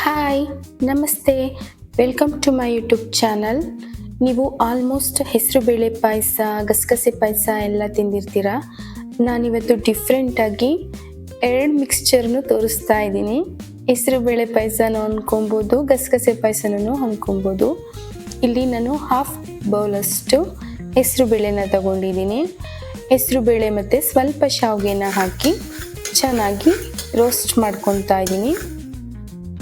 Hi ನಮಸ್ತೆ, welcome to my YouTube channel. ನೀವು almost ಹೆಸರುಬೇಳೆ ಪಾಯಸ, ಗಸಗಸೆ ಪಾಯಸ ಎಲ್ಲ ತಿಂದಿರ್ತೀರ. ನಾನಿವತ್ತು ಡಿಫ್ರೆಂಟಾಗಿ 2 ಮಿಕ್ಸ್ಚರ್ನು ತೋರಿಸ್ತಾ ಇದ್ದೀನಿ. ಹೆಸರುಬೇಳೆ ಪಾಯಸನೂ ಅಂದ್ಕೊಬೋದು, ಗಸಗಸೆ ಪಾಯಸನೂ ಅಂದ್ಕೊಬೋದು. ಇಲ್ಲಿ ನಾನು 1/2 ಬೌಲಷ್ಟು ಹೆಸರುಬೇಳೆನ ತಗೊಂಡಿದ್ದೀನಿ. ಹೆಸರುಬೇಳೆ ಮತ್ತು ಸ್ವಲ್ಪ ಶಾವಿಗೆನ ಹಾಕಿ ಚೆನ್ನಾಗಿ ರೋಸ್ಟ್ ಮಾಡ್ಕೊತಾ ಇದ್ದೀನಿ.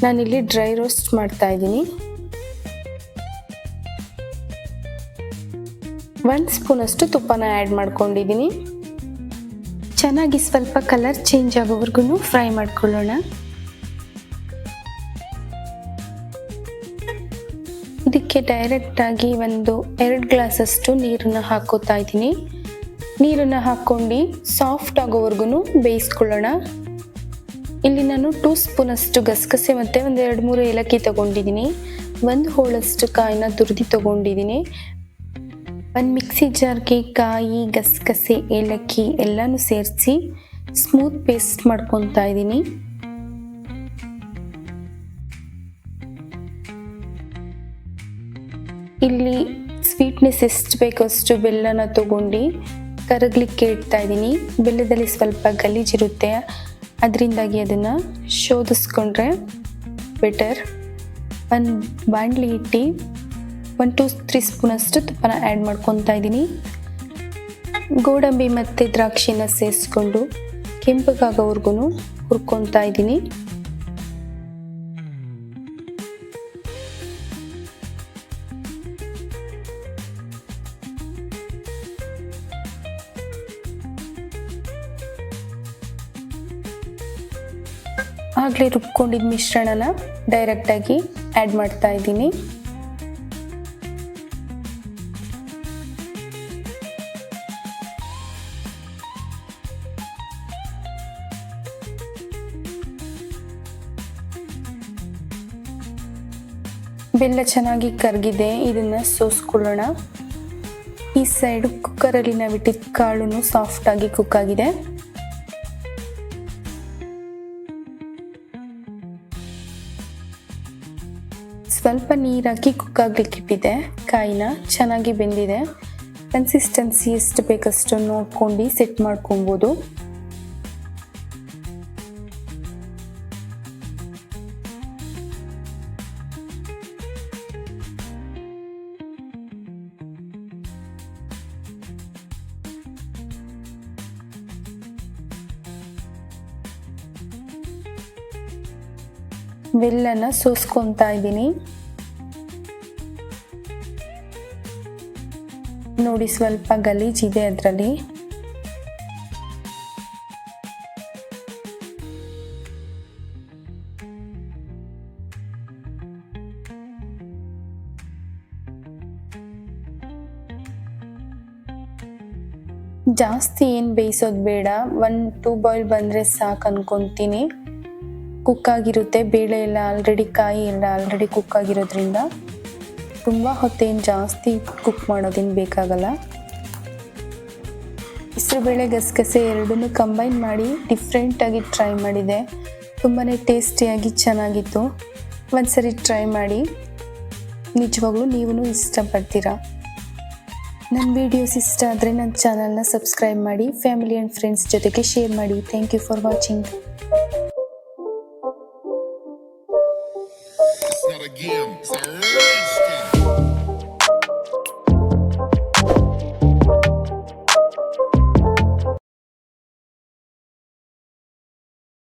ನಾನಿಲ್ಲಿ ಡ್ರೈ ರೋಸ್ಟ್ ಮಾಡ್ತಾ ಇದ್ದೀನಿ. 1 ಸ್ಪೂನಷ್ಟು ತುಪ್ಪನ ಆ್ಯಡ್ ಮಾಡ್ಕೊಂಡಿದ್ದೀನಿ. ಚೆನ್ನಾಗಿ ಸ್ವಲ್ಪ ಕಲರ್ ಚೇಂಜ್ ಆಗೋವರೆಗೂ ಫ್ರೈ ಮಾಡ್ಕೊಳ್ಳೋಣ. ಇದಕ್ಕೆ ಡೈರೆಕ್ಟಾಗಿ 2 ಗ್ಲಾಸಷ್ಟು ನೀರನ್ನು ಹಾಕೋತಾ ಇದ್ದೀನಿ. ನೀರನ್ನು ಹಾಕ್ಕೊಂಡು ಸಾಫ್ಟ್ ಆಗೋವರೆಗೂ ಬೇಯಿಸ್ಕೊಳ್ಳೋಣ. ಇಲ್ಲಿ ನಾನು 2 ಸ್ಪೂನಷ್ಟು ಗಸಗಸೆ ಮತ್ತು 2-3 ಏಲಕ್ಕಿ ತೊಗೊಂಡಿದ್ದೀನಿ. 1 ಹೋಳಷ್ಟು ಕಾಯಿನ ತುರಿದು ತೊಗೊಂಡಿದ್ದೀನಿ. ಒಂದು ಮಿಕ್ಸಿ ಜಾರ್ಗೆ ಕಾಯಿ, ಗಸಗಸೆ, ಏಲಕ್ಕಿ ಎಲ್ಲನೂ ಸೇರಿಸಿ ಸ್ಮೂತ್ ಪೇಸ್ಟ್ ಮಾಡ್ಕೊತಾ ಇದ್ದೀನಿ. ಇಲ್ಲಿ ಸ್ವೀಟ್ನೆಸ್ ಎಷ್ಟು ಬೇಕೋ ಅಷ್ಟು ಬೆಲ್ಲನ ತೊಗೊಂಡು ಕರಗಲಿಕ್ಕೆ ಇಡ್ತಾ ಇದ್ದೀನಿ. ಬೆಲ್ಲದಲ್ಲಿ ಸ್ವಲ್ಪ ಗಲೀಜಿರುತ್ತೆ, ಅದರಿಂದಾಗಿ ಅದನ್ನು ಶೋಧಿಸ್ಕೊಂಡ್ರೆ ಬೆಟರ್. ಒಂದು ಬಾಣಲಿ ಇಟ್ಟು 1-3 ಸ್ಪೂನಷ್ಟು ತುಪ್ಪನ ಆ್ಯಡ್ ಮಾಡ್ಕೊತಾ ಇದ್ದೀನಿ. ಗೋಡಂಬಿ ಮತ್ತು ದ್ರಾಕ್ಷಿನ ಸೇರಿಸ್ಕೊಂಡು ಕೆಂಪಗಾಗೋವರೆಗೂ ಹುರ್ಕೊತಾ ಇದ್ದೀನಿ. ಆಗಲೇ ರುಬ್ಕೊಂಡಿದ್ದ ಮಿಶ್ರಣನ ಡೈರೆಕ್ಟಾಗಿ ಆ್ಯಡ್ ಮಾಡ್ತಾ ಇದ್ದೀನಿ. ಬೆಲ್ಲ ಚೆನ್ನಾಗಿ ಕರಗಿದೆ, ಇದನ್ನು ಸೋಸ್ಕೊಳ್ಳೋಣ. ಈ ಸೈಡು ಕುಕ್ಕರಲ್ಲಿ ನಾವಿಟ್ಟಿದ್ದ ಕಾಳು ಸಾಫ್ಟಾಗಿ ಕುಕ್ ಆಗಿದೆ. ಸ್ವಲ್ಪ ನೀರು ಹಾಕಿ ಕುಕ್ ಆಗ್ಲಿಕ್ಕೆ ಇಟ್ಟಿದ್ದೆ. ಕಾಯಿನ ಚೆನ್ನಾಗಿ ಬೆಂದಿದೆ. ಕನ್ಸಿಸ್ಟೆನ್ಸಿ ಎಷ್ಟು ಬೇಕಷ್ಟು ನೋಡ್ಕೊಂಡು ಸೆಟ್ ಮಾಡ್ಕೊಬೋದು. ಬೆಲ್ಲನ ಸೋಸ್ಕೊತಾ ಇದ್ದೀನಿ. ನೋಡಿ, ಸ್ವಲ್ಪ ಗಲೀಜಿದೆ ಅದರಲ್ಲಿ. ಜಾಸ್ತಿ ಏನು ಬೇಯಿಸೋದು ಬೇಡ, 1-2 ಬಾಯ್ಲ್ ಬಂದರೆ ಸಾಕು ಅನ್ಕೊತೀನಿ. ಕುಕ್ ಆಗಿರುತ್ತೆ, ಬೇಳೆ ಎಲ್ಲ ಆಲ್ರೆಡಿ, ಕಾಯಿ ಎಲ್ಲ ಆಲ್ರೆಡಿ ಕುಕ್ ಆಗಿರೋದ್ರಿಂದ ತುಂಬ ಹೊತ್ತೇನು ಜಾಸ್ತಿ ಕುಕ್ ಮಾಡೋದೇನು ಬೇಕಾಗಲ್ಲ. ಹೆಸರುಬೇಳೆ ಗಸಗಸೆ ಎರಡನ್ನೂ ಕಂಬೈನ್ ಮಾಡಿ ಡಿಫ್ರೆಂಟಾಗಿ ಟ್ರೈ ಮಾಡಿದೆ. ತುಂಬಾ ಟೇಸ್ಟಿಯಾಗಿ ಚೆನ್ನಾಗಿತ್ತು. ಒಂದ್ಸರಿ ಟ್ರೈ ಮಾಡಿ, ನಿಜವಾಗ್ಲೂ ನೀವು ಇಷ್ಟಪಡ್ತೀರಾ. ನನ್ನ ವೀಡಿಯೋಸ್ ಇಷ್ಟ ಆದರೆ ನನ್ನ ಚಾನಲ್ನ ಸಬ್ಸ್ಕ್ರೈಬ್ ಮಾಡಿ, ಫ್ಯಾಮಿಲಿ ಆ್ಯಂಡ್ ಫ್ರೆಂಡ್ಸ್ ಜೊತೆಗೆ ಶೇರ್ ಮಾಡಿ. Thank you for watching. Not a game, it's a race.